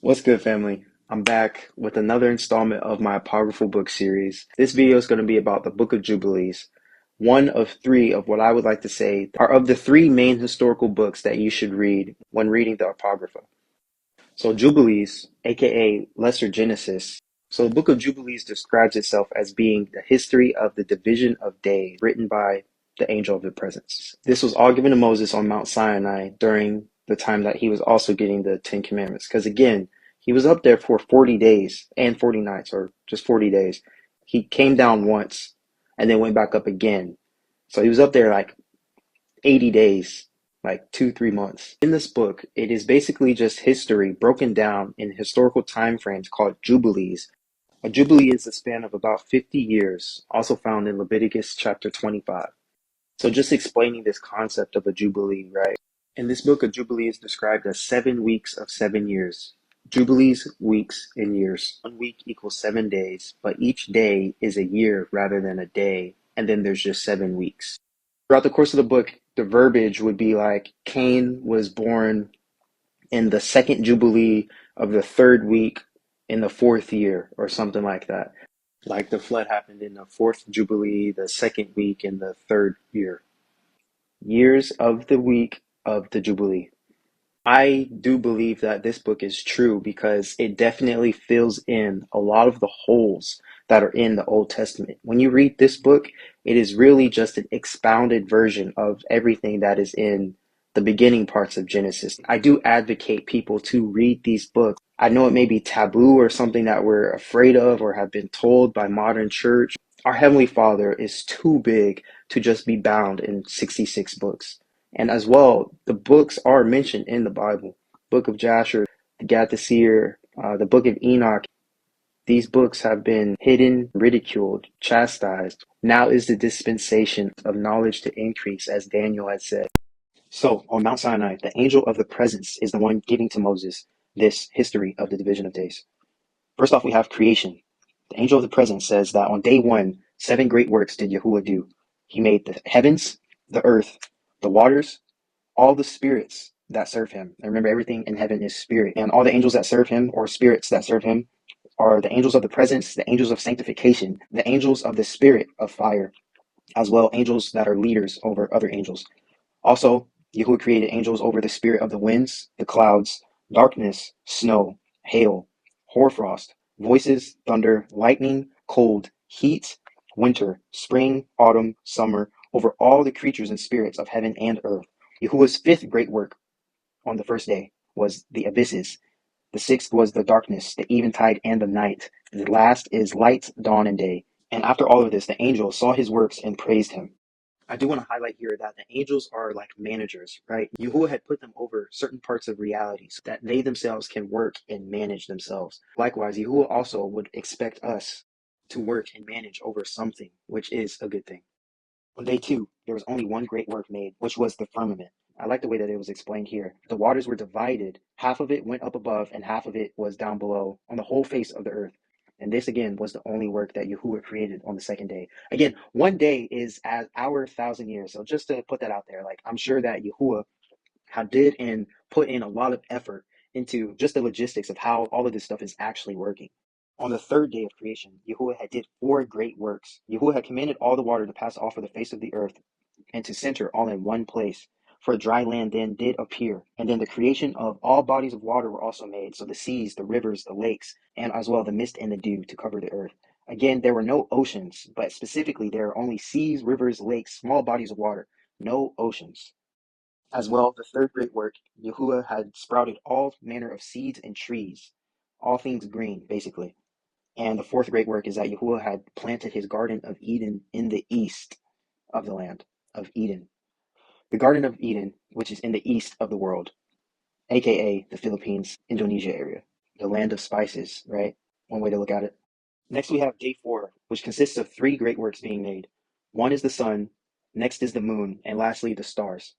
What's good, family? I'm back with another installment of my apocryphal book series. This video is going to be about the Book of Jubilees, one of three of what I would like to say are of the three main historical books that you should read when reading the Apocrypha. So, Jubilees, aka Lesser Genesis. So, the Book of Jubilees describes itself as being the history of the division of days written by the angel of the presence. This was all given to Moses on Mount Sinai during the time that he was also getting the Ten Commandments. Because again, he was up there for 40 days and 40 nights, or just 40 days. He came down once and then went back up again. So he was up there like 80 days, like 2, 3 months. In this book, it is basically just history broken down in historical time frames called jubilees. A jubilee is a span of about 50 years, also found in Leviticus chapter 25. So just explaining this concept of a jubilee, right? In this book, a jubilee is described as 7 weeks of 7 years. Jubilees, weeks, and years. 1 week equals 7 days, but each day is a year rather than a day, and then there's just 7 weeks. Throughout the course of the book, the verbiage would be like Cain was born in the second jubilee of the third week in the fourth year, or something like that. Like the flood happened in the fourth jubilee, the second week in the third year. Years of the week of the jubilee. I do believe that this book is true because it definitely fills in a lot of the holes that are in the Old Testament. When you read this book, it is really just an expounded version of everything that is in the beginning parts of Genesis. I do advocate people to read these books. I know it may be taboo or something that we're afraid of or have been told by modern church. Our Heavenly Father is too big to just be bound in 66 books. And as well, the books are mentioned in the Bible. Book of Jasher, the Gad the Seer, the Book of Enoch. These books have been hidden, ridiculed, chastised. Now is the dispensation of knowledge to increase, as Daniel had said. So, on Mount Sinai, the angel of the presence is the one giving to Moses this history of the division of days. First off, we have creation. The angel of the presence says that on day one, 7 great works did Yahuwah do. He made the heavens, the earth, the waters, all the spirits that serve him. And remember, everything in heaven is spirit. And all the angels that serve him, or spirits that serve him, are the angels of the presence, the angels of sanctification, the angels of the spirit of fire, as well angels that are leaders over other angels. Also, Yahuwah created angels over the spirit of the winds, the clouds, darkness, snow, hail, hoarfrost, voices, thunder, lightning, cold, heat, winter, spring, autumn, summer, over all the creatures and spirits of heaven and earth. Yahuwah's fifth great work on the first day was the abysses. The sixth was the darkness, the eventide, and the night. The last is light, dawn, and day. And after all of this, the angel saw his works and praised him. I do want to highlight here that the angels are like managers, right? Yahuwah had put them over certain parts of reality so that they themselves can work and manage themselves. Likewise, Yahuwah also would expect us to work and manage over something, which is a good thing. On day two, there was only one great work made, which was the firmament. I like the way that it was explained here. The waters were divided. Half of it went up above and half of it was down below on the whole face of the earth. And this again was the only work that Yahuwah created on the second day. Again, one day is as our 1,000 years. So just to put that out there, like I'm sure that Yahuwah had did and put in a lot of effort into just the logistics of how all of this stuff is actually working. On the third day of creation, Yahuwah had did 4 great works. Yahuwah had commanded all the water to pass off of the face of the earth and to center all in one place. For dry land then did appear, and then the creation of all bodies of water were also made, so the seas, the rivers, the lakes, and as well the mist and the dew to cover the earth. Again, there were no oceans, but specifically there are only seas, rivers, lakes, small bodies of water, no oceans. As well, the third great work, Yahuwah had sprouted all manner of seeds and trees, all things green, basically. And the fourth great work is that Yahuwah had planted his Garden of Eden in the east of the land of Eden. The Garden of Eden, which is in the east of the world, aka the Philippines, Indonesia area, the land of spices, right? One way to look at it. Next, we have day four, which consists of 3 great works being made. One is the sun, next is the moon, and lastly, the stars.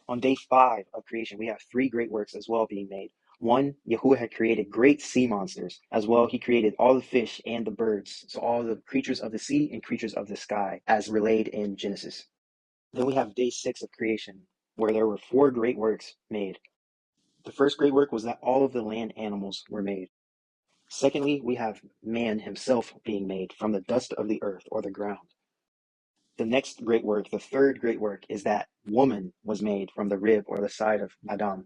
On day 5 of creation, we have 3 great works as well being made. One, Yahuwah had created great sea monsters. As well, he created all the fish and the birds, so all the creatures of the sea and creatures of the sky, as relayed in Genesis. Then we have day 6 of creation, where there were 4 great works made. The first great work was that all of the land animals were made. Secondly, we have man himself being made from the dust of the earth or the ground. The next great work, the third great work, is that woman was made from the rib or the side of Adam.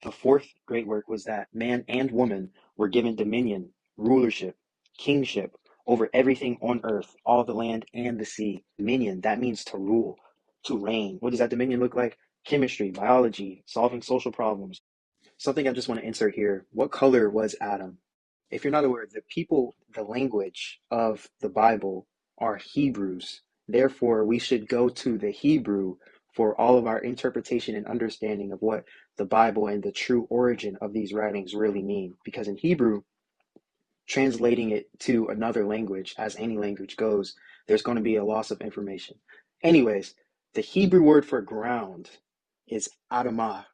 The fourth great work was that man and woman were given dominion, rulership, kingship over everything on earth, all the land and the sea. Dominion, that means to rule, to reign. What does that dominion look like? Chemistry, biology, solving social problems. Something I just want to insert here. What color was Adam? If you're not aware, the people, the language of the Bible are Hebrews. Therefore, we should go to the Hebrew for all of our interpretation and understanding of what the Bible and the true origin of these writings really mean. Because in Hebrew, translating it to another language, as any language goes, there's going to be a loss of information. Anyways, the Hebrew word for ground is Adamah,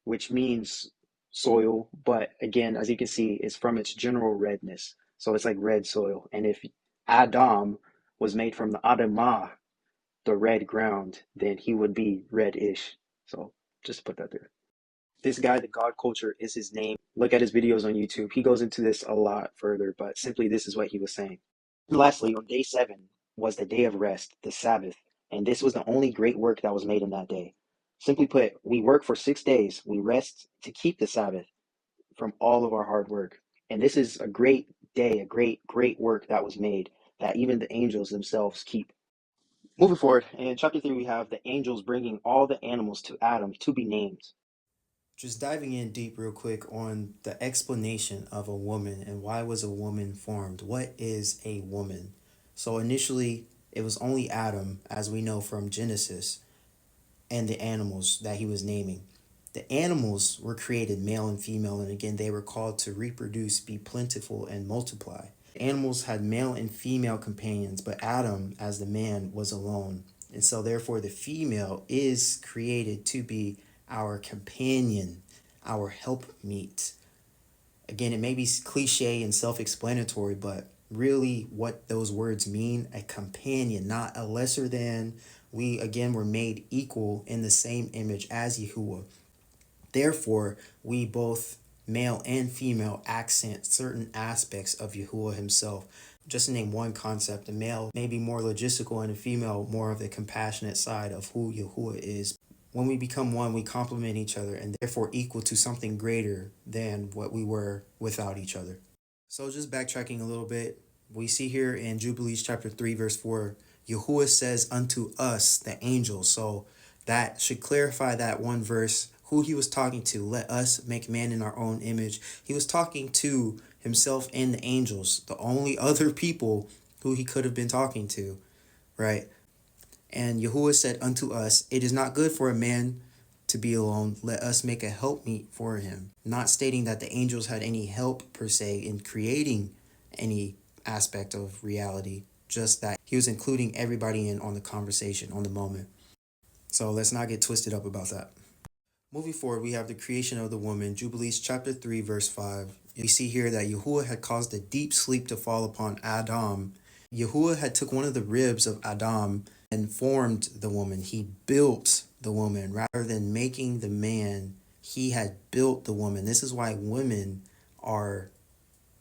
which means soil, but again, as you can see, it's from its general redness. So it's like red soil. And if Adam was made from the Adamah, the red ground, then he would be reddish. So just put that there. This guy, the God Culture, is his name. Look at his videos on YouTube. He goes into this a lot further, but simply this is what he was saying. And lastly, on day 7 was the day of rest, the Sabbath, and this was the only great work that was made in that day. Simply put, we work for 6 days. We rest to keep the Sabbath from all of our hard work. And this is a great day, a great work that was made that even the angels themselves keep. Moving forward, in chapter 3, we have the angels bringing all the animals to Adam to be named. Just diving in deep real quick on the explanation of a woman and why was a woman formed? What is a woman? So initially, it was only Adam, as we know from Genesis, and the animals that he was naming. The animals were created male and female, and again, they were called to reproduce, be plentiful, and multiply. Animals had male and female companions, but Adam, as the man, was alone. And so, therefore, the female is created to be our companion, our helpmeet. Again, it may be cliche and self explanatory, but really what those words mean, a companion, not a lesser than. We, again, were made equal in the same image as Yahuwah. Therefore, we both, male and female, accent certain aspects of Yahuwah himself. Just to name one concept, the male may be more logistical and the female more of the compassionate side of who Yahuwah is. When we become one, we complement each other and therefore equal to something greater than what we were without each other. So just backtracking a little bit, we see here in Jubilees chapter 3, verse 4, Yahuwah says unto us, the angels. So that should clarify that one verse, who he was talking to. Let us make man in our own image. He was talking to himself and the angels, the only other people who he could have been talking to, right? And Yahuwah said unto us, it is not good for a man to be alone. Let us make a helpmeet for him. Not stating that the angels had any help per se in creating any aspect of reality, just that he was including everybody in on the conversation, on the moment. So let's not get twisted up about that. Moving forward, we have the creation of the woman, Jubilees chapter 3, verse 5. We see here that Yahuwah had caused a deep sleep to fall upon Adam. Yahuwah had took one of the ribs of Adam and formed the woman. He built the woman. Rather than making the man, he had built the woman. This is why women are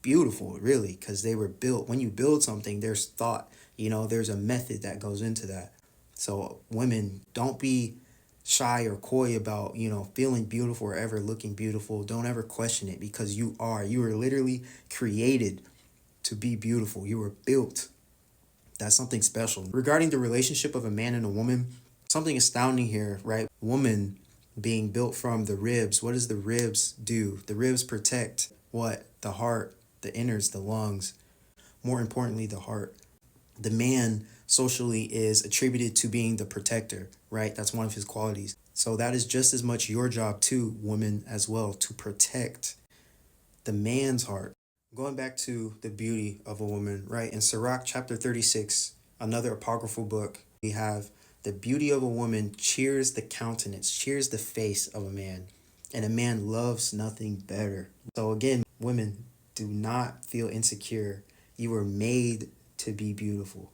beautiful, really, because they were built. When you build something, there's thought, there's a method that goes into that. So women, don't be shy or coy about, feeling beautiful or ever looking beautiful. Don't ever question it, because you were literally created to be beautiful. You were built. That's something special. Regarding the relationship of a man and a woman, something astounding here, right? Woman being built from the ribs. What does the ribs do? The ribs protect what? The heart, the innards, the lungs. More importantly, the heart. The man socially is attributed to being the protector, right? That's one of his qualities. So that is just as much your job too, woman, as well, to protect the man's heart. Going back to the beauty of a woman, right? In Sirach chapter 36, another apocryphal book, we have the beauty of a woman cheers the countenance, cheers the face of a man, and a man loves nothing better. So again, women, do not feel insecure. You were made to be beautiful.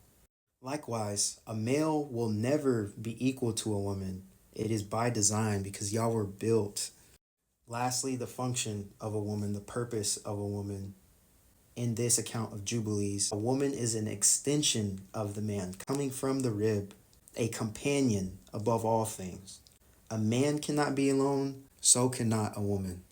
Likewise, a male will never be equal to a woman. It is by design, because y'all were built. Lastly, the function of a woman, the purpose of a woman. In this account of Jubilees, a woman is an extension of the man, coming from the rib, a companion above all things. A man cannot be alone, so cannot a woman.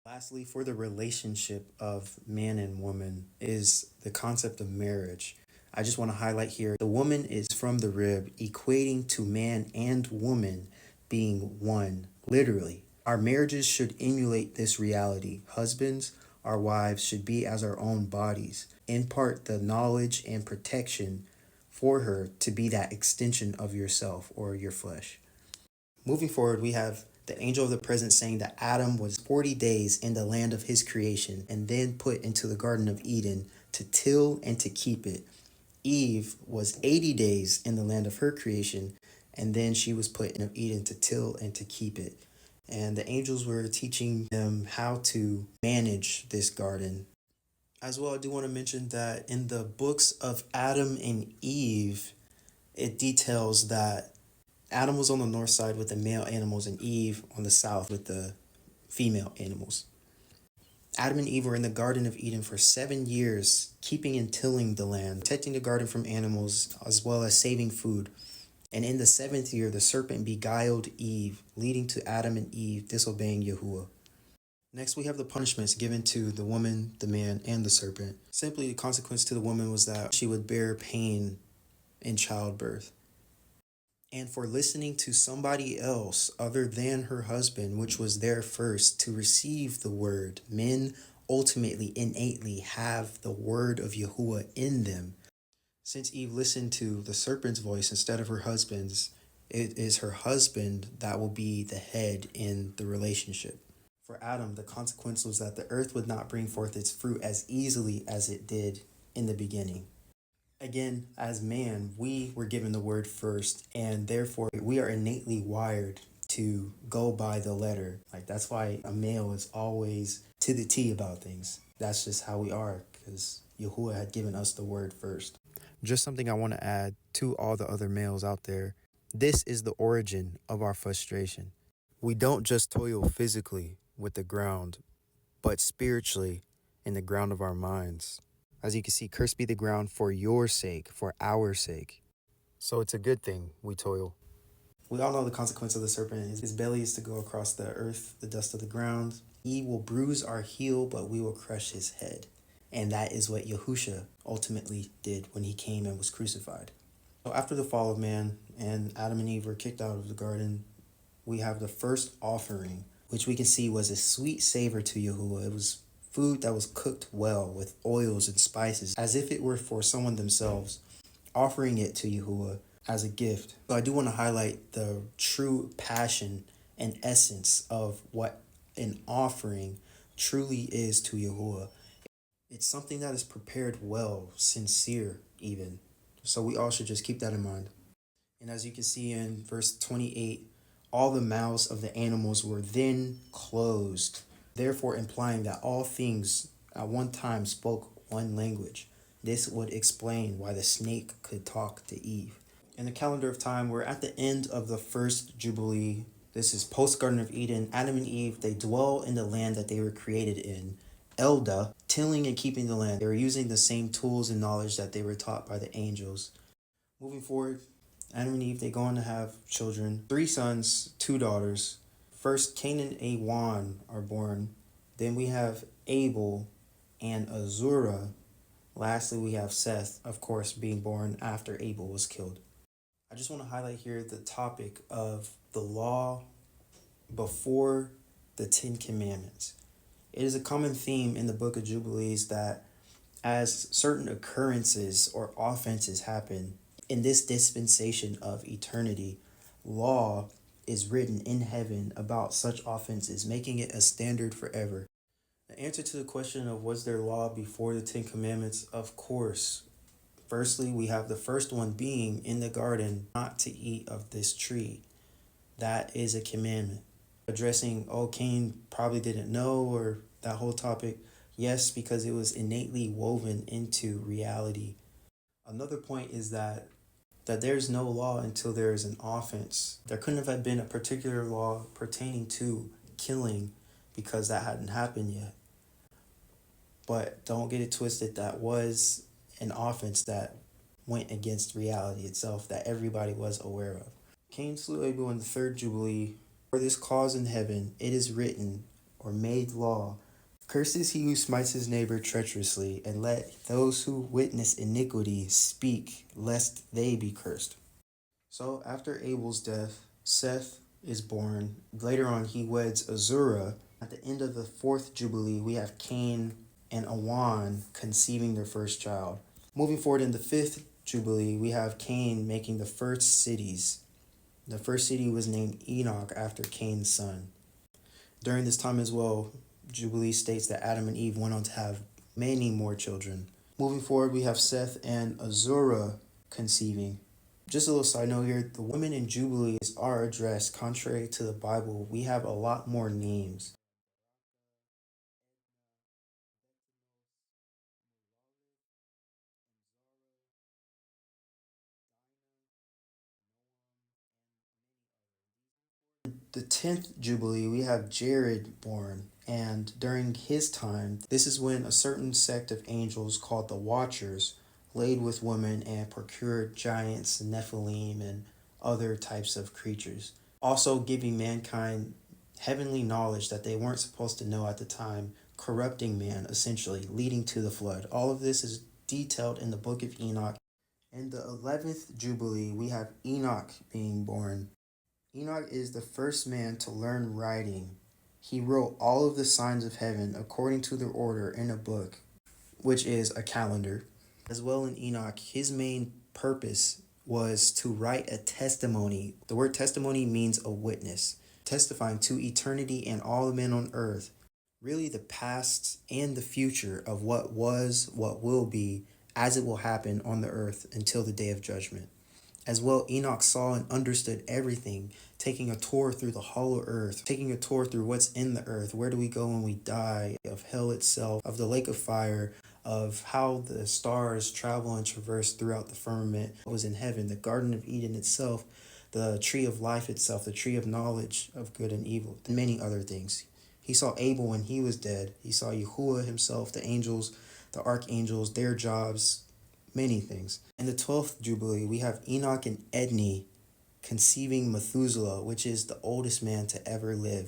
Lastly, for the relationship of man and woman is the concept of marriage. I just want to highlight here the woman is from the rib, equating to man and woman being one, literally. Our marriages should emulate this reality. Husbands, our wives should be as our own bodies, impart the knowledge and protection for her to be that extension of yourself or your flesh. Moving forward, we have the angel of the present saying that Adam was 40 days in the land of his creation and then put into the Garden of Eden to till and to keep it. Eve was 80 days in the land of her creation and then she was put in Eden to till and to keep it. And the angels were teaching them how to manage this garden. As well, I do want to mention that in the books of Adam and Eve, it details that Adam was on the north side with the male animals and Eve on the south with the female animals. Adam and Eve were in the Garden of Eden for 7 years, keeping and tilling the land, protecting the garden from animals, as well as saving food. And in the 7th year, the serpent beguiled Eve, leading to Adam and Eve disobeying Yahuwah. Next, we have the punishments given to the woman, the man, and the serpent. Simply, the consequence to the woman was that she would bear pain in childbirth. And for listening to somebody else other than her husband, which was there first to receive the word. Men ultimately, innately have the word of Yahuwah in them. Since Eve listened to the serpent's voice instead of her husband's, it is her husband that will be the head in the relationship. For Adam, the consequence was that the earth would not bring forth its fruit as easily as it did in the beginning. Again, as man, we were given the word first, and therefore we are innately wired to go by the letter. Like, that's why a male is always to the T about things. That's just how we are, because Yahuwah had given us the word first. Just something I want to add to all the other males out there. This is the origin of our frustration. We don't just toil physically with the ground, but spiritually in the ground of our minds. As you can see, cursed be the ground for your sake, for our sake. So it's a good thing we toil. We all know the consequence of the serpent. His belly is to go across the earth, the dust of the ground. He will bruise our heel, but we will crush his head. And that is what Yahusha ultimately did when he came and was crucified. So after the fall of man and Adam and Eve were kicked out of the garden, we have the first offering, which we can see was a sweet savor to Yahuwah. It was food that was cooked well with oils and spices, as if it were for someone themselves, offering it to Yahuwah as a gift. So I do want to highlight the true passion and essence of what an offering truly is to Yahuwah. It's something that is prepared well, sincere even. So we all should just keep that in mind. And as you can see in verse 28, all the mouths of the animals were then closed, therefore implying that all things at one time spoke one language. This would explain why the snake could talk to Eve. In the calendar of time, we're at the end of the first Jubilee. This is post-Garden of Eden. Adam and Eve, they dwell in the land that they were created in. Elda, tilling and keeping the land. They were using the same tools and knowledge that they were taught by the angels. Moving forward, Adam and Eve, they go on to have children. 3 sons, 2 daughters. First, Cain and Awan are born. Then we have Abel and Azura. Lastly, we have Seth, of course, being born after Abel was killed. I just want to highlight here the topic of the law before the 10 Commandments. It is a common theme in the book of Jubilees that as certain occurrences or offenses happen, in this dispensation of eternity, law is written in heaven about such offenses, making it a standard forever. The answer to the question of was there law before the 10 Commandments? Of course. Firstly, we have the first one being in the garden not to eat of this tree. That is a commandment. Addressing, Cain probably didn't know, or that whole topic. Yes, because it was innately woven into reality. Another point is that there's no law until there is an offense. There couldn't have been a particular law pertaining to killing because that hadn't happened yet. But don't get it twisted, that was an offense that went against reality itself that everybody was aware of. Cain slew Abel in the third Jubilee. For this cause in heaven it is written, or made law, cursed is he who smites his neighbor treacherously, and let those who witness iniquity speak, lest they be cursed. So after Abel's death, Seth is born. Later on, he weds Azura. At the end of the fourth Jubilee, we have Cain and Awan conceiving their first child. Moving forward in the fifth Jubilee, we have Cain making the first cities. The first city was named Enoch after Cain's son. During this time as well, Jubilee states that Adam and Eve went on to have many more children. Moving forward, we have Seth and Azura conceiving. Just a little side note here, the women in Jubilees are addressed. Contrary to the Bible, we have a lot more names. The 10th Jubilee, we have Jared born, and during his time, this is when a certain sect of angels called the Watchers laid with women and procured giants, Nephilim, and other types of creatures, also giving mankind heavenly knowledge that they weren't supposed to know at the time, corrupting man, essentially, leading to the flood. All of this is detailed in the book of Enoch. In the 11th Jubilee, we have Enoch being born. Enoch is the first man to learn writing. He wrote all of the signs of heaven according to their order in a book, which is a calendar. As well in Enoch, his main purpose was to write a testimony. The word testimony means a witness, testifying to eternity and all the men on earth, really the past and the future of what was, what will be, as it will happen on the earth until the day of judgment. As well, Enoch saw and understood everything, taking a tour through the hollow earth, taking a tour through what's in the earth, where do we go when we die, of hell itself, of the lake of fire, of how the stars travel and traverse throughout the firmament, what was in heaven, the Garden of Eden itself, the tree of life itself, the tree of knowledge of good and evil, and many other things. He saw Abel when he was dead. He saw Yahuwah himself, the angels, the archangels, their jobs, many things. In the 12th Jubilee, we have Enoch and Edney conceiving Methuselah, which is the oldest man to ever live.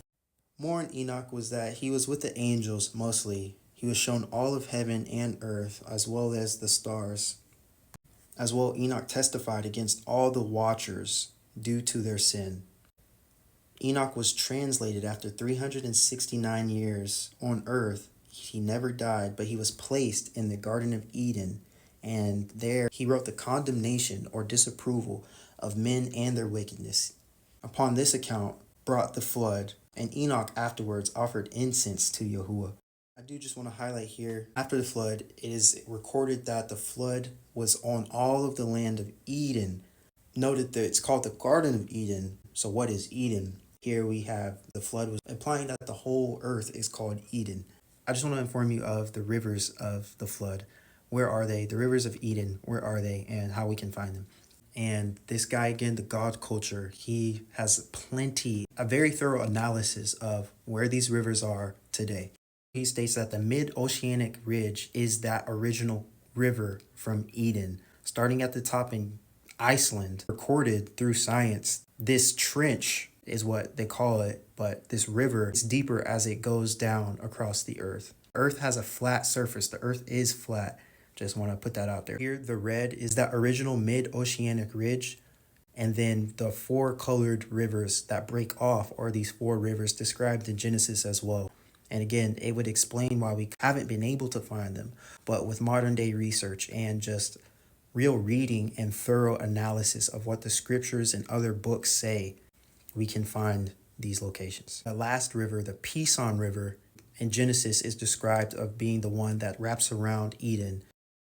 More on Enoch was that he was with the angels mostly. He was shown all of heaven and earth, as well as the stars. As well, Enoch testified against all the watchers due to their sin. Enoch was translated after 369 years on earth. He never died, but he was placed in the Garden of Eden, and there he wrote the condemnation or disapproval of men and their wickedness. Upon this account, brought the flood, and Enoch afterwards offered incense to Yahuwah. I do just want to highlight here, after the flood, it is recorded that the flood was on all of the land of Eden. Noted that it's called the Garden of Eden. So what is Eden? Here we have the flood was implying that the whole earth is called Eden. I just want to inform you of the rivers of the flood. Where are they? The rivers of Eden, where are they, and how we can find them. And this guy, again, the God culture, he has a very thorough analysis of where these rivers are today. He states that the mid-oceanic ridge is that original river from Eden, starting at the top in Iceland, recorded through science. This trench is what they call it, but this river is deeper as it goes down across the earth. Earth has a flat surface. The earth is flat. Just want to put that out there. Here, the red is that original mid-oceanic ridge, and then the four colored rivers that break off are these four rivers described in Genesis as well. And again, it would explain why we haven't been able to find them. But with modern day research and just real reading and thorough analysis of what the scriptures and other books say, we can find these locations. The last river, the Pison River, in Genesis is described of being the one that wraps around Eden.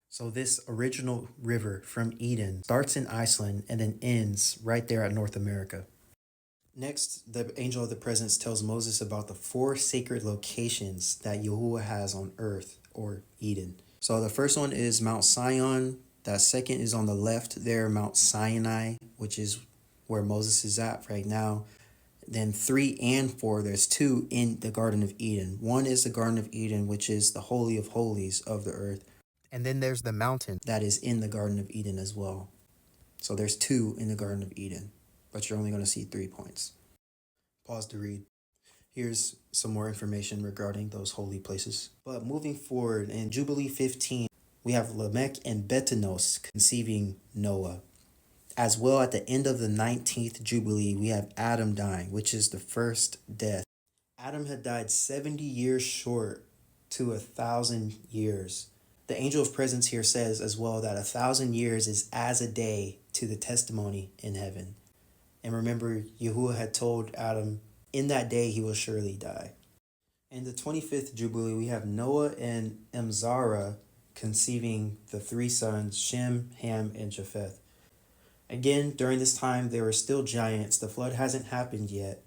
So this original river from Eden starts in Iceland and then ends right there at North America. Next, the angel of the presence tells Moses about the four sacred locations that Yahuwah has on earth, or Eden. So the first one is Mount Sion. That second is on the left there, Mount Sinai, which is where Moses is at right now. Then 3 and 4, there's 2 in the Garden of Eden. One is the Garden of Eden, which is the Holy of Holies of the earth. And then there's the mountain that is in the Garden of Eden as well. So there's 2 in the Garden of Eden, but you're only going to see 3 points. Pause to read. Here's some more information regarding those holy places. But moving forward, in Jubilee 15, we have Lamech and Betanos conceiving Noah. As well, at the end of the 19th Jubilee, we have Adam dying, which is the first death. Adam had died 70 years short to 1,000 years. The angel of presence here says as well that 1,000 years is as a day to the testimony in heaven. And remember, Yahuwah had told Adam, in that day he will surely die. In the 25th Jubilee, we have Noah and Emzara conceiving the 3 sons, Shem, Ham, and Japheth. Again, during this time, there were still giants. The flood hasn't happened yet.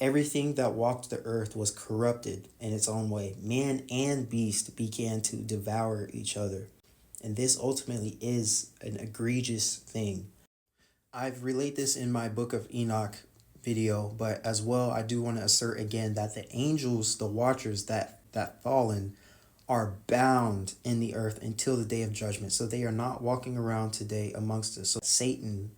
Everything that walked the earth was corrupted in its own way. Man and beast began to devour each other. And this ultimately is an egregious thing. I've relayed this in my Book of Enoch video, but as well, I do want to assert again that the angels, the watchers that fallen, are bound in the earth until the day of judgment. So they are not walking around today amongst us. So Satan,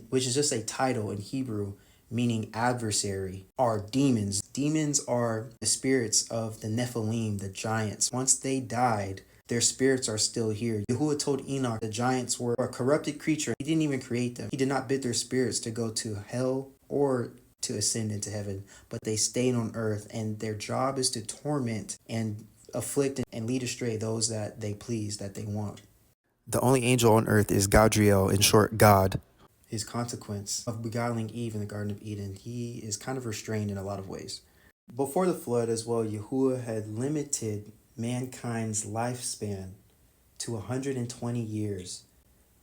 which is just a title in Hebrew, meaning adversary, are demons. Demons are the spirits of the Nephilim, the giants. Once they died, their spirits are still here. Yahuwah told Enoch the giants were a corrupted creature. He didn't even create them. He did not bid their spirits to go to hell or to ascend into heaven, but they stayed on earth, and their job is to torment and afflict and lead astray those that they please, that they want. The only angel on earth is Gadriel, in short, God. His consequence of beguiling Eve in the Garden of Eden, he is kind of restrained in a lot of ways. Before the flood as well, Yahuwah had limited mankind's lifespan to 120 years.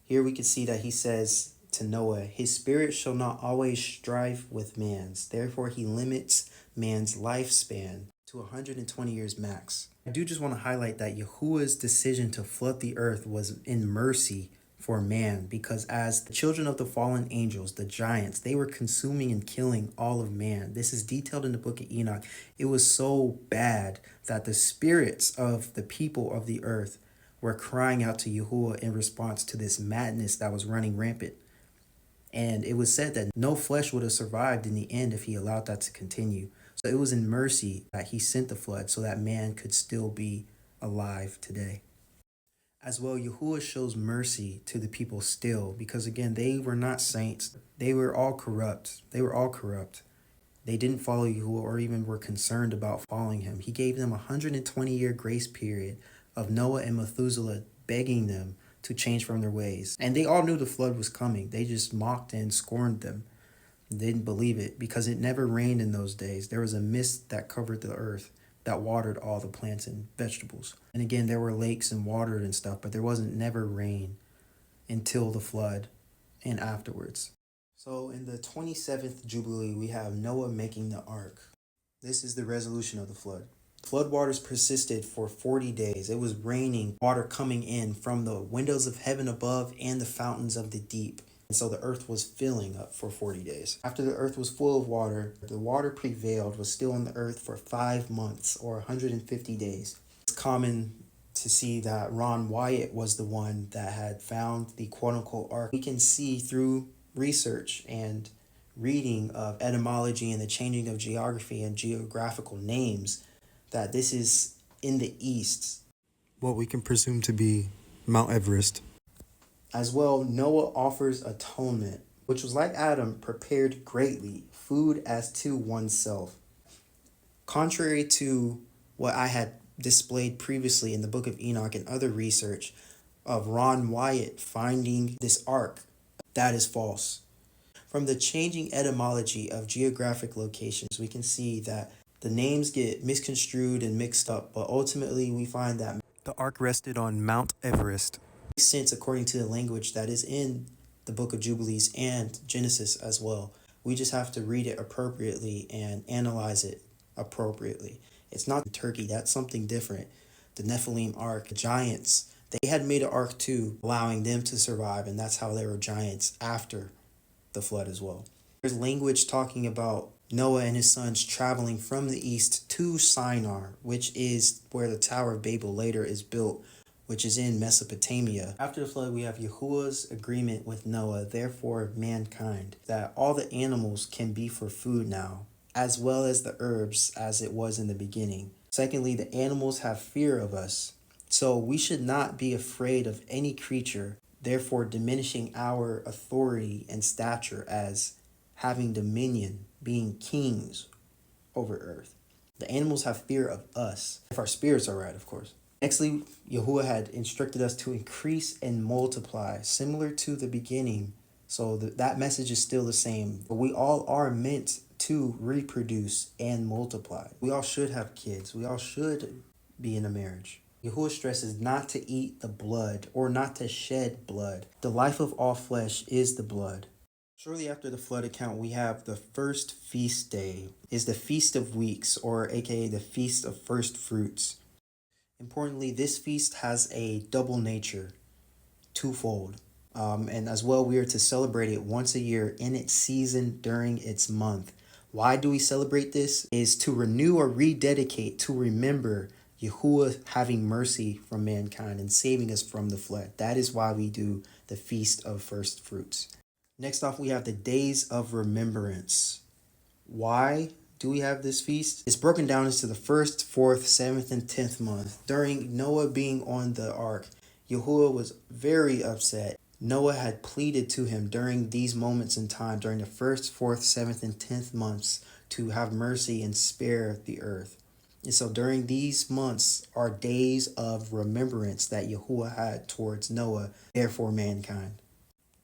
Here we can see that he says to Noah, his spirit shall not always strive with man's. Therefore, he limits man's lifespan to 120 years max. I do just want to highlight that Yahuwah's decision to flood the earth was in mercy for man, because as the children of the fallen angels, the giants, they were consuming and killing all of man. This is detailed in the book of Enoch. It was so bad that the spirits of the people of the earth were crying out to Yahuwah in response to this madness that was running rampant. And it was said that no flesh would have survived in the end if he allowed that to continue. So it was in mercy that he sent the flood so that man could still be alive today. As well, Yahuwah shows mercy to the people still, because again, they were not saints. They were all corrupt. They didn't follow Yahuwah or even were concerned about following him. He gave them a 120-year grace period of Noah and Methuselah begging them to change from their ways. And they all knew the flood was coming. They just mocked and scorned them. They didn't believe it because it never rained in those days. There was a mist that covered the earth that watered all the plants and vegetables. And again, there were lakes and water and stuff, but there wasn't never rain until the flood and afterwards. So in the 27th Jubilee, we have Noah making the ark. This is the resolution of the flood. Flood waters persisted for 40 days. It was raining, water coming in from the windows of heaven above and the fountains of the deep. And so the earth was filling up for 40 days. After the earth was full of water, the water prevailed, was still on the earth for 5 months or 150 days. It's common to see that Ron Wyatt was the one that had found the quote-unquote ark. We can see through research and reading of etymology and the changing of geography and geographical names that this is in the east, what we can presume to be Mount Everest. As well, Noah offers atonement, which was like Adam, prepared greatly, food as to oneself. Contrary to what I had displayed previously in the Book of Enoch and other research of Ron Wyatt finding this ark, that is false. From the changing etymology of geographic locations, we can see that the names get misconstrued and mixed up, but ultimately we find that the ark rested on Mount Everest. Makes sense according to the language that is in the Book of Jubilees and Genesis as well. We just have to read it appropriately and analyze it appropriately. It's not Turkey, that's something different. The Nephilim ark, the giants, they had made an ark too, allowing them to survive, and that's how they were giants after the flood as well. There's language talking about Noah and his sons traveling from the east to Shinar, which is where the Tower of Babel later is built, which is in Mesopotamia. After the flood, we have Yahuwah's agreement with Noah, therefore mankind, that all the animals can be for food now, as well as the herbs as it was in the beginning. Secondly, the animals have fear of us, so we should not be afraid of any creature, therefore diminishing our authority and stature as having dominion, being kings over earth. The animals have fear of us, if our spirits are right, of course. Nextly, Yahuwah had instructed us to increase and multiply, similar to the beginning. So that message is still the same. But we all are meant to reproduce and multiply. We all should have kids. We all should be in a marriage. Yahuwah stresses not to eat the blood or not to shed blood. The life of all flesh is the blood. Shortly after the flood account, we have the first feast day, is the Feast of Weeks, or aka the Feast of First Fruits. Importantly, this feast has a double nature, twofold. And as well, we are to celebrate it once a year in its season during its month. Why do we celebrate this? Is to renew or rededicate, to remember Yahuwah having mercy from mankind and saving us from the flood. That is why we do the Feast of First Fruits. Next off, we have the Days of Remembrance. Why do we have this feast? It's broken down into the 1st, 4th, 7th, and 10th month. During Noah being on the ark, Yahuwah was very upset. Noah had pleaded to him during these moments in time, during the 1st, 4th, 7th, and 10th months, to have mercy and spare the earth. And so during these months are days of remembrance that Yahuwah had towards Noah, therefore mankind.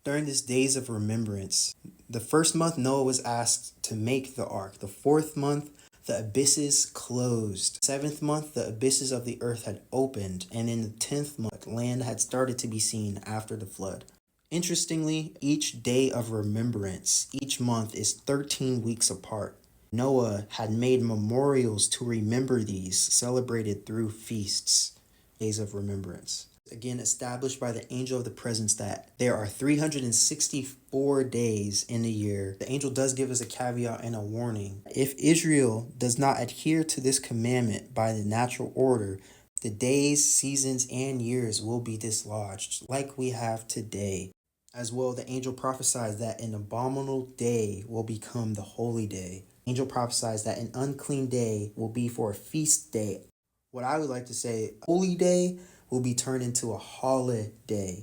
During these days of remembrance, the 1st month Noah was asked to make the ark. The 4th month, the abysses closed. 7th month, the abysses of the earth had opened. And in the 10th month, land had started to be seen after the flood. Interestingly, each day of remembrance, each month is 13 weeks apart. Noah had made memorials to remember these, celebrated through feasts, days of remembrance. Again, established by the angel of the presence that there are 364 days in a year. The angel does give us a caveat and a warning. If Israel does not adhere to this commandment by the natural order, the days, seasons, and years will be dislodged, like we have today. As well, the angel prophesies that an abominable day will become the holy day. The angel prophesies that an unclean day will be for a feast day. What I would like to say, holy day will be turned into a holiday.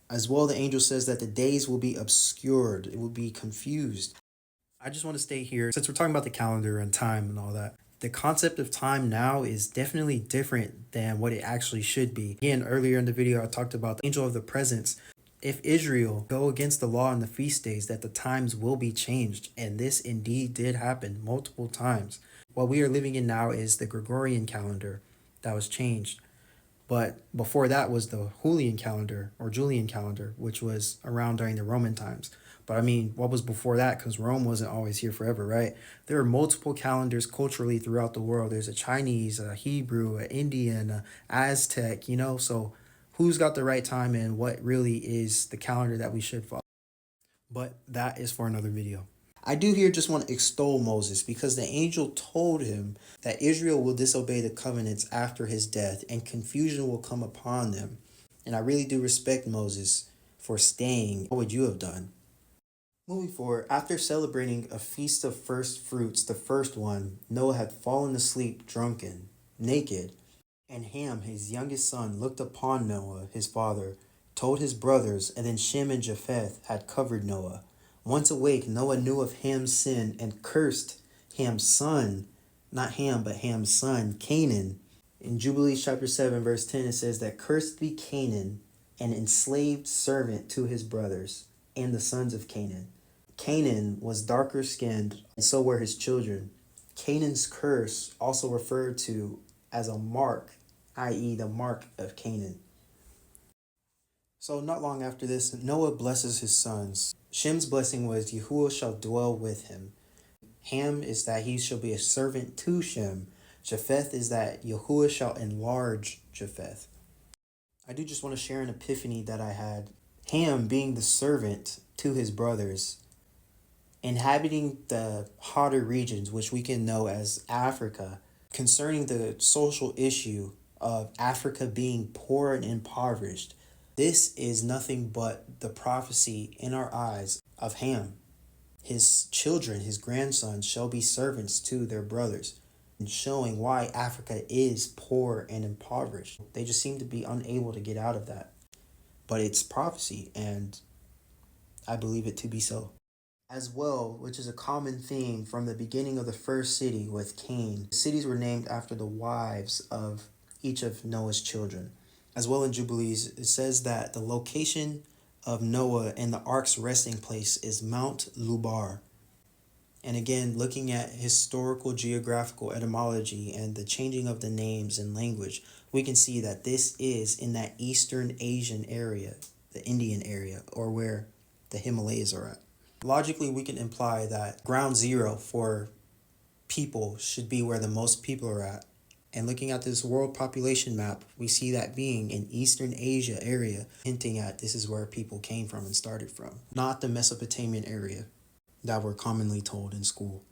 As well, the angel says that the days will be obscured. It will be confused. I just want to stay here, since we're talking about the calendar and time and all that. The concept of time now is definitely different than what it actually should be. Again, earlier in the video, I talked about the angel of the presence. If Israel go against the law on the feast days, that the times will be changed. And this indeed did happen multiple times. What we are living in now is the Gregorian calendar that was changed. But before that was the Julian calendar or Julian calendar, which was around during the Roman times. But I mean, what was before that? Because Rome wasn't always here forever, right? There are multiple calendars culturally throughout the world. There's a Chinese, a Hebrew, an Indian, a Aztec, so who's got the right time and what really is the calendar that we should follow? But that is for another video. I do here just want to extol Moses because the angel told him that Israel will disobey the covenants after his death and confusion will come upon them. And I really do respect Moses for staying. What would you have done? Moving forward, after celebrating a feast of first fruits, the first one, Noah had fallen asleep drunken, naked, and Ham, his youngest son, looked upon Noah, his father, told his brothers, and then Shem and Japheth had covered Noah. Once awake, Noah knew of Ham's sin and cursed Ham's son, not Ham, but Ham's son, Canaan. In Jubilees chapter 7, verse 10, it says that cursed be Canaan, an enslaved servant to his brothers, and the sons of Canaan. Canaan was darker skinned, and so were his children. Canaan's curse also referred to as a mark, i.e. the mark of Canaan. So not long after this, Noah blesses his sons. Shem's blessing was Yahuwah shall dwell with him. Ham is that he shall be a servant to Shem. Japheth is that Yahuwah shall enlarge Japheth. I do just want to share an epiphany that I had. Ham being the servant to his brothers, inhabiting the hotter regions, which we can know as Africa, concerning the social issue of Africa being poor and impoverished. This is nothing but the prophecy in our eyes of Ham. His children, his grandsons, shall be servants to their brothers, and showing why Africa is poor and impoverished. They just seem to be unable to get out of that. But it's prophecy, and I believe it to be so. As well, which is a common theme from the beginning of the first city with Cain. The cities were named after the wives of each of Noah's children. As well in Jubilees, it says that the location of Noah and the ark's resting place is Mount Lubar. And again, looking at historical geographical etymology and the changing of the names and language, we can see that this is in that Eastern Asian area, the Indian area, or where the Himalayas are at. Logically, we can imply that ground zero for people should be where the most people are at. And looking at this world population map, we see that being in Eastern Asia area, hinting at this is where people came from and started from, not the Mesopotamian area that we're commonly told in school.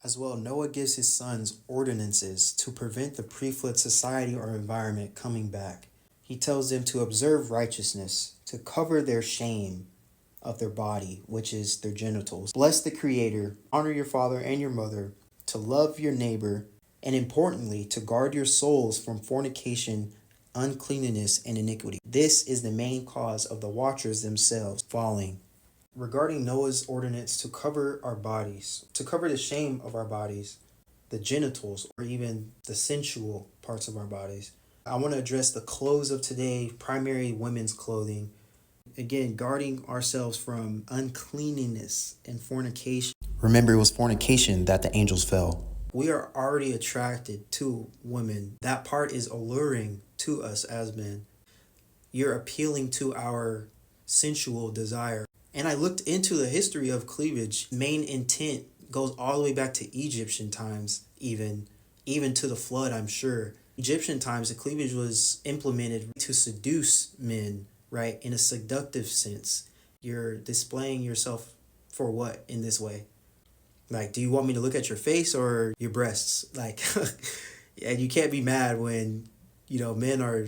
As well, Noah gives his sons ordinances to prevent the pre-flood society or environment coming back. He tells them to observe righteousness, to cover their shame of their body, which is their genitals. Bless the Creator, honor your father and your mother, to love your neighbor, and importantly, to guard your souls from fornication, uncleanness, and iniquity. This is the main cause of the watchers themselves falling. Regarding Noah's ordinance to cover our bodies, to cover the shame of our bodies, the genitals, or even the sensual parts of our bodies, I want to address the clothes of today, primary women's clothing. Again, guarding ourselves from uncleanliness and fornication. Remember, it was fornication that the angels fell. We are already attracted to women. That part is alluring to us as men. You're appealing to our sensual desire. And I looked into the history of cleavage. Main intent goes all the way back to Egyptian times, even to the flood, I'm sure. Egyptian times, the cleavage was implemented to seduce men, right? In a seductive sense. You're displaying yourself for what in this way? Like, do you want me to look at your face or your breasts? Like, and you can't be mad when, men are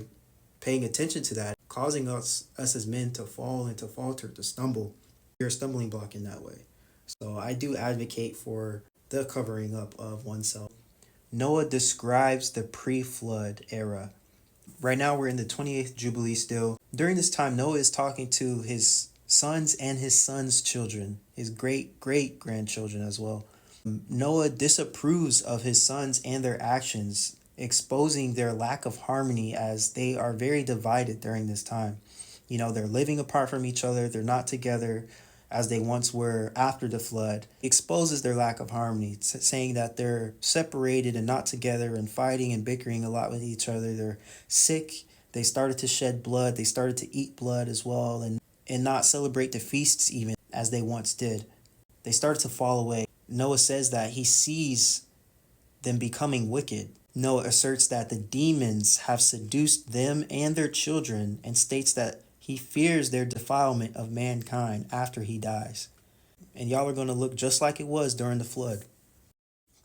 paying attention to that, causing us as men to fall and to falter, to stumble. You're a stumbling block in that way. So I do advocate for the covering up of oneself. Noah describes the pre-flood era. Right now we're in the 28th Jubilee still. During this time, Noah is talking to his sons and his sons' children, his great-great-grandchildren as well. Noah disapproves of his sons and their actions, exposing their lack of harmony as they are very divided during this time. They're living apart from each other. They're not together as they once were after the flood. He exposes their lack of harmony, saying that they're separated and not together and fighting and bickering a lot with each other. They're sick. They started to shed blood. They started to eat blood as well and not celebrate the feasts even as they once did. They started to fall away. Noah says that he sees them becoming wicked. Noah asserts that the demons have seduced them and their children and states that he fears their defilement of mankind after he dies. And y'all are going to look just like it was during the flood.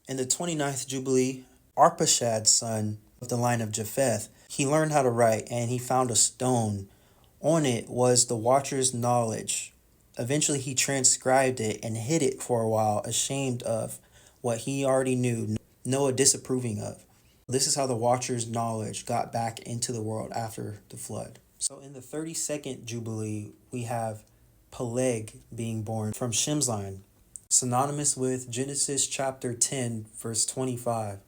In the 29th Jubilee, Arpachshad's son of the line of Japheth, he learned how to write and he found a stone. On it was the Watcher's knowledge. Eventually he transcribed it and hid it for a while, ashamed of what he already knew, Noah disapproving of. This is how the Watcher's knowledge got back into the world after the flood. So in the 32nd Jubilee, we have Peleg being born from Shem's line, synonymous with Genesis chapter 10, verse 25.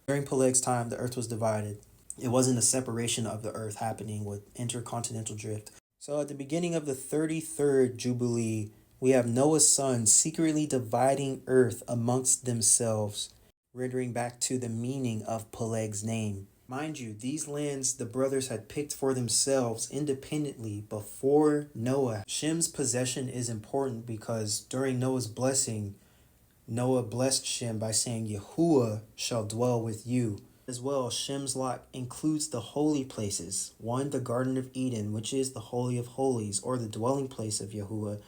During Peleg's time, the earth was divided. It wasn't a separation of the earth happening with intercontinental drift. So at the beginning of the 33rd Jubilee, we have Noah's sons secretly dividing earth amongst themselves, rendering back to the meaning of Peleg's name. Mind you, these lands the brothers had picked for themselves independently before Noah. Shem's possession is important because during Noah's blessing, Noah blessed Shem by saying, Yahuwah shall dwell with you. As well, Shem's lot includes the holy places. One, the Garden of Eden, which is the Holy of Holies, or the dwelling place of Yahuwah.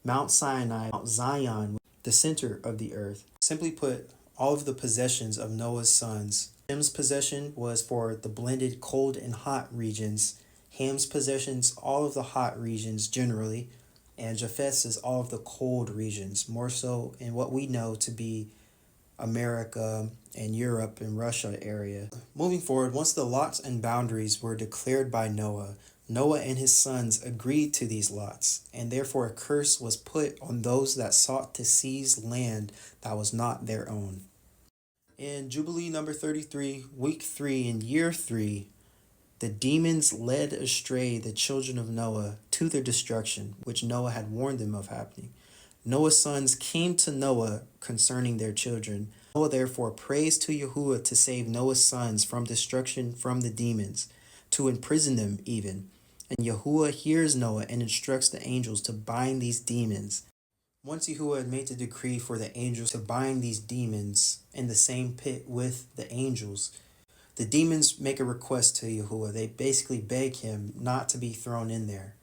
Mount Sinai, Mount Zion, the center of the earth. Simply put, all of the possessions of Noah's sons. Shem's possession was for the blended cold and hot regions. Ham's possessions, all of the hot regions generally. And Japheth's is all of the cold regions, more so in what we know to be America and Europe and Russia area. Moving forward, once the lots and boundaries were declared by Noah, Noah and his sons agreed to these lots, and therefore a curse was put on those that sought to seize land that was not their own. In Jubilee number 33, week 3, in year 3, the demons led astray the children of Noah to their destruction, which Noah had warned them of happening. Noah's sons came to Noah concerning their children. Noah therefore prays to Yahuwah to save Noah's sons from destruction from the demons, to imprison them even. And Yahuwah hears Noah and instructs the angels to bind these demons. Once Yahuwah had made the decree for the angels to bind these demons in the same pit with the angels, the demons make a request to Yahuwah. They basically beg him not to be thrown in there.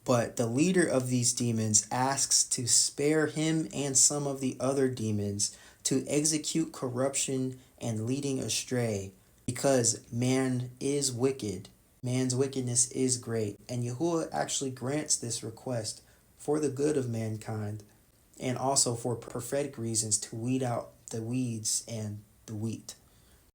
But the leader of these demons asks to spare him and some of the other demons to execute corruption and leading astray, because man is wicked. Man's wickedness is great. And Yahuwah actually grants this request for the good of mankind, and also for prophetic reasons to weed out the weeds and the wheat.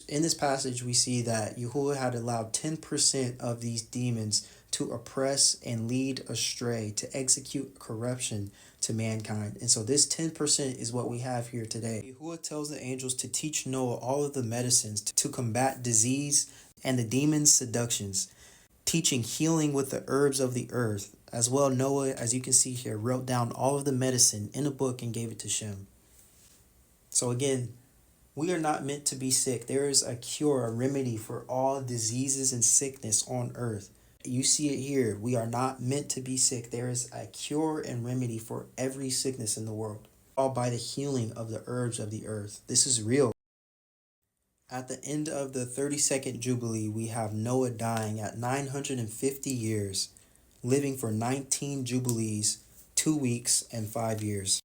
In this passage, we see that Yahuwah had allowed 10% of these demons to oppress and lead astray, to execute corruption to mankind. And so this 10% is what we have here today. Yahuwah tells the angels to teach Noah all of the medicines to combat disease and the demons' seductions, teaching healing with the herbs of the earth. As well, Noah, as you can see here, wrote down all of the medicine in a book and gave it to Shem. So again, we are not meant to be sick. There is a cure, a remedy for all diseases and sickness on earth. You see it here. We are not meant to be sick. There is a cure and remedy for every sickness in the world, all by the healing of the herbs of the earth. This is real. At the end of the 32nd Jubilee, we have Noah dying at 950 years, living for 19 Jubilees, 2 weeks, and 5 years.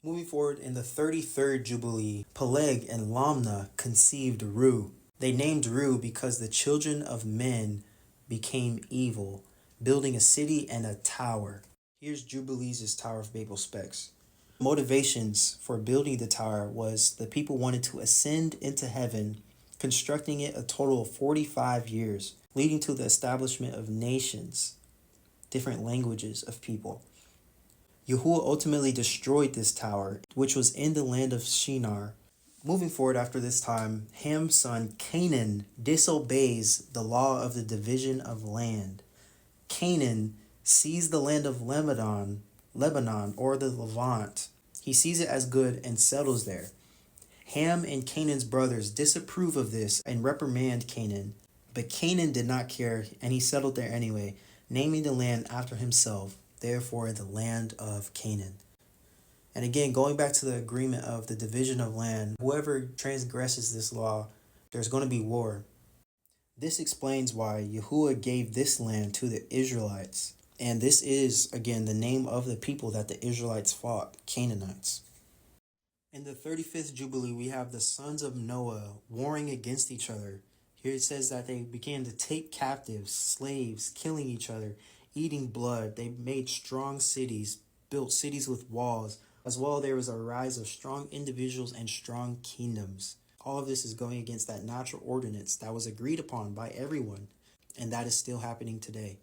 Moving forward, in the 33rd Jubilee, Peleg and Lamna conceived Ru. They named Ru because the children of men became evil, building a city and a tower. Here's Jubilees' Tower of Babel specs. Motivations for building the tower was the people wanted to ascend into heaven, constructing it a total of 45 years, leading to the establishment of nations, different languages of people. Yahuwah ultimately destroyed this tower, which was in the land of Shinar. Moving forward after this time, Ham's son Canaan disobeys the law of the division of land. Canaan sees the land of Lebanon or the Levant. He sees it as good and settles there. Ham and Canaan's brothers disapprove of this and reprimand Canaan. But Canaan did not care, and he settled there anyway, naming the land after himself, therefore the land of Canaan. And again, going back to the agreement of the division of land, whoever transgresses this law, there's going to be war. This explains why Yahuwah gave this land to the Israelites. And this is, again, the name of the people that the Israelites fought, Canaanites. In the 35th Jubilee, we have the sons of Noah warring against each other. Here it says that they began to take captives, slaves, killing each other, eating blood. They made strong cities, built cities with walls. As well, there was a rise of strong individuals and strong kingdoms. All of this is going against that natural ordinance that was agreed upon by everyone, and that is still happening today.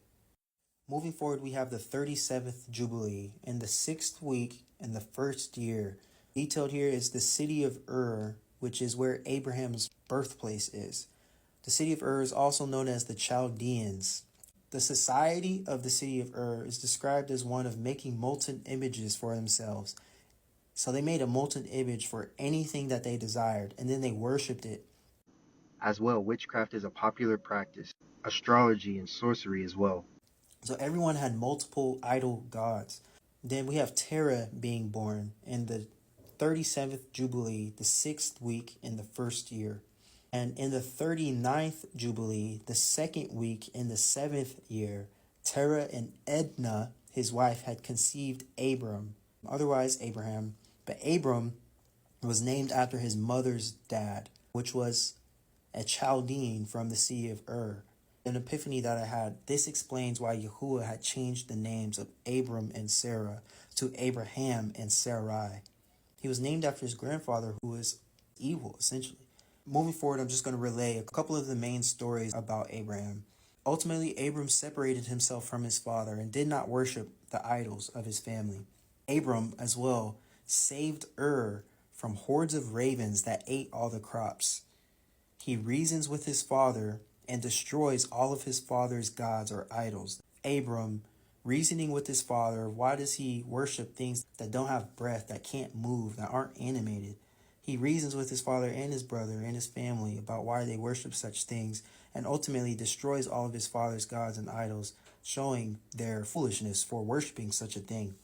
Moving forward, we have the 37th Jubilee. In the 6th week in the 1st year, detailed here is the city of Ur, which is where Abraham's birthplace is. The city of Ur is also known as the Chaldeans. The society of the city of Ur is described as one of making molten images for themselves. So they made a molten image for anything that they desired, and then they worshipped it. As well, witchcraft is a popular practice, astrology and sorcery as well. So everyone had multiple idol gods. Then we have Terah being born in the 37th Jubilee, the 6th week in the 1st year. And in the 39th Jubilee, the 2nd week in the 7th year, Terah and Edna, his wife, had conceived Abram, otherwise Abraham. But Abram was named after his mother's dad, which was a Chaldean from the city of Ur. An epiphany that I had, this explains why Yahuwah had changed the names of Abram and Sarah to Abraham and Sarai. He was named after his grandfather, who was evil, essentially. Moving forward, I'm just going to relay a couple of the main stories about Abraham. Ultimately, Abram separated himself from his father and did not worship the idols of his family. Abram, as well, saved Ur from hordes of ravens that ate all the crops. He reasons with his father and destroys all of his father's gods or idols. Abram, reasoning with his father, why does he worship things that don't have breath, that can't move, that aren't animated? He reasons with his father and his brother and his family about why they worship such things, and ultimately destroys all of his father's gods and idols, showing their foolishness for worshiping such a thing.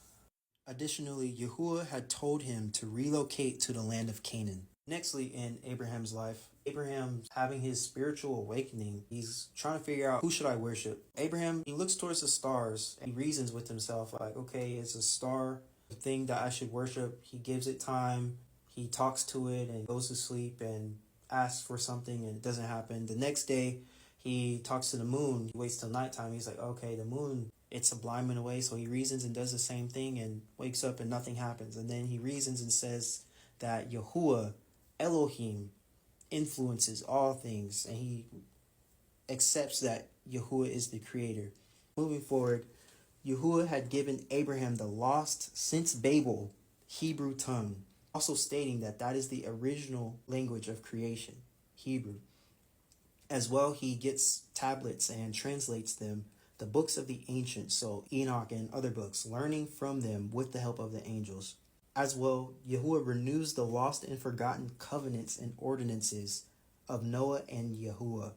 Additionally, Yahuwah had told him to relocate to the land of Canaan. Nextly, in Abraham's life, Abraham having his spiritual awakening, he's trying to figure out, who should I worship? Abraham, he looks towards the stars and he reasons with himself like, okay, it's a star, the thing that I should worship. He gives it time, he talks to it and goes to sleep and asks for something and it doesn't happen. The next day, he talks to the moon. He waits till nighttime. He's like, okay, the moon, it's a blind man away. So he reasons and does the same thing and wakes up and nothing happens. And then he reasons and says that Yahuwah, Elohim, influences all things. And he accepts that Yahuwah is the creator. Moving forward, Yahuwah had given Abraham the lost, since Babel, Hebrew tongue, also stating that that is the original language of creation, Hebrew. As well, he gets tablets and translates them, the books of the ancients, so Enoch and other books, learning from them with the help of the angels. As well, Yahuwah renews the lost and forgotten covenants and ordinances of Noah and Yahuwah,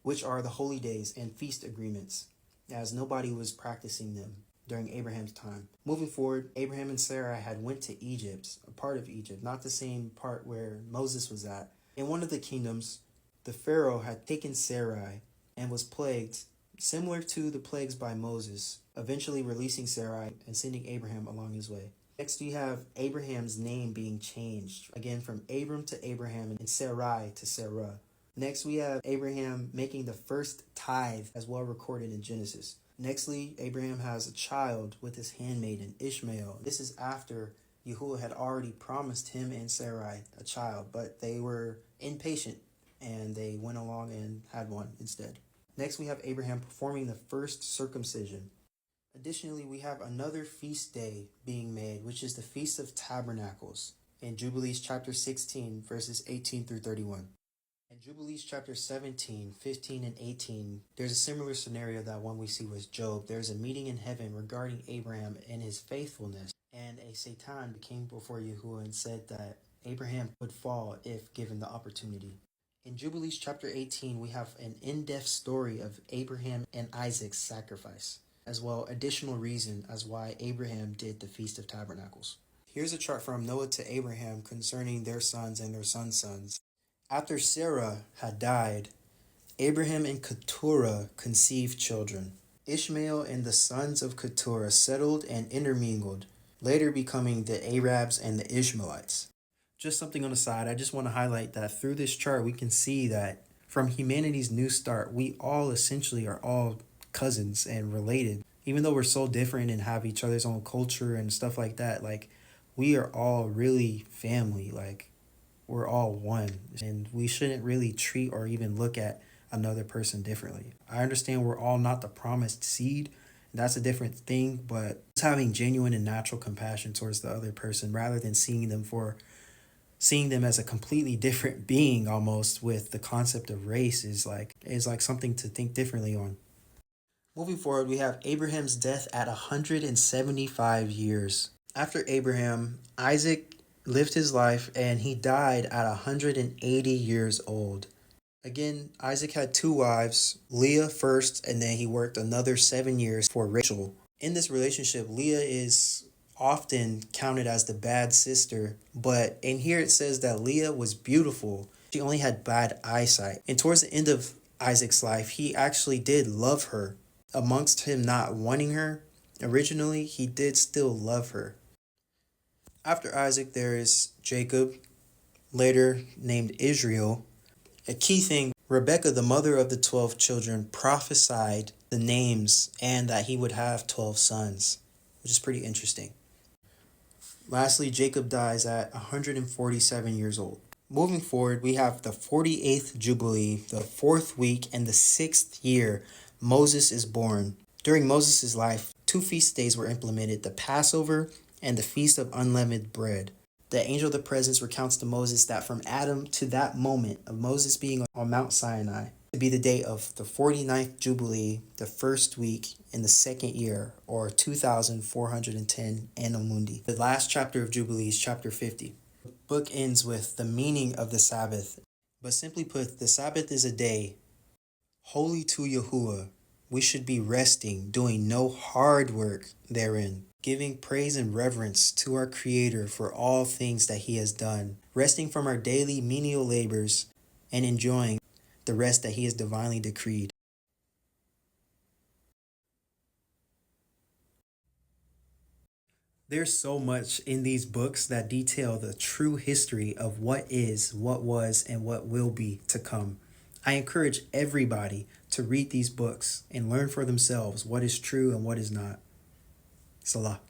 which are the holy days and feast agreements, as nobody was practicing them during Abraham's time. Moving forward, Abraham and Sarah had went to Egypt, a part of Egypt, not the same part where Moses was at. In one of the kingdoms, the Pharaoh had taken Sarai and was plagued, similar to the plagues by Moses, eventually releasing Sarai and sending Abraham along his way. Next, we have Abraham's name being changed, again from Abram to Abraham and Sarai to Sarah. Next, we have Abraham making the first tithe, as well recorded in Genesis. Nextly, Abraham has a child with his handmaiden, Ishmael. This is after Yahuwah had already promised him and Sarai a child, but they were impatient and they went along and had one instead. Next, we have Abraham performing the first circumcision. Additionally, we have another feast day being made, which is the Feast of Tabernacles in Jubilees chapter 16, verses 18 through 31. In Jubilees chapter 17, 15, and 18, there's a similar scenario that one we see with Job. There's a meeting in heaven regarding Abraham and his faithfulness, and a Satan came before Yahuwah and said that Abraham would fall if given the opportunity. In Jubilees chapter 18, we have an in-depth story of Abraham and Isaac's sacrifice, as well additional reason as why Abraham did the Feast of Tabernacles. Here's a chart from Noah to Abraham concerning their sons and their sons' sons. After Sarah had died, Abraham and Keturah conceived children. Ishmael and the sons of Keturah settled and intermingled, later becoming the Arabs and the Ishmaelites. Just something on the side, I just want to highlight that through this chart, we can see that from humanity's new start, we all essentially are all cousins and related. Even though we're so different and have each other's own culture and stuff like that, like, we are all really family. Like, we're all one. And we shouldn't really treat or even look at another person differently. I understand we're all not the promised seed. That's a different thing, but just having genuine and natural compassion towards the other person rather than seeing them as a completely different being almost with the concept of race is like something to think differently on. Moving forward, we have Abraham's death at 175 years. After Abraham, Isaac lived his life and he died at 180 years old. Again, Isaac had two wives, Leah first, and then he worked another 7 years for Rachel. In this relationship, Leah is often counted as the bad sister, but in here it says that Leah was beautiful. She only had bad eyesight. And towards the end of Isaac's life, he actually did love her. Amongst him not wanting her, Originally, he did still love her. After Isaac, there is Jacob, later named Israel. A key thing, Rebekah, the mother of the 12 children, prophesied the names and that he would have 12 sons, which is pretty interesting. Lastly, Jacob dies at 147 years old. Moving forward, we have the 48th Jubilee, the fourth week, and the sixth year. Moses is born. During Moses' life, two feast days were implemented, the Passover and the Feast of Unleavened Bread. The angel of the presence recounts to Moses that from Adam to that moment of Moses being on Mount Sinai to be the day of the 49th Jubilee, the first week in the second year, or 2410 Anno Mundi. The last chapter of Jubilees, chapter 50. The book ends with the meaning of the Sabbath. But simply put, the Sabbath is a day holy to Yahuwah. We should be resting, doing no hard work therein, giving praise and reverence to our Creator for all things that He has done, resting from our daily menial labors, and enjoying the rest that He has divinely decreed. There's so much in these books that detail the true history of what is, what was, and what will be to come. I encourage everybody to read these books and learn for themselves what is true and what is not. Salah.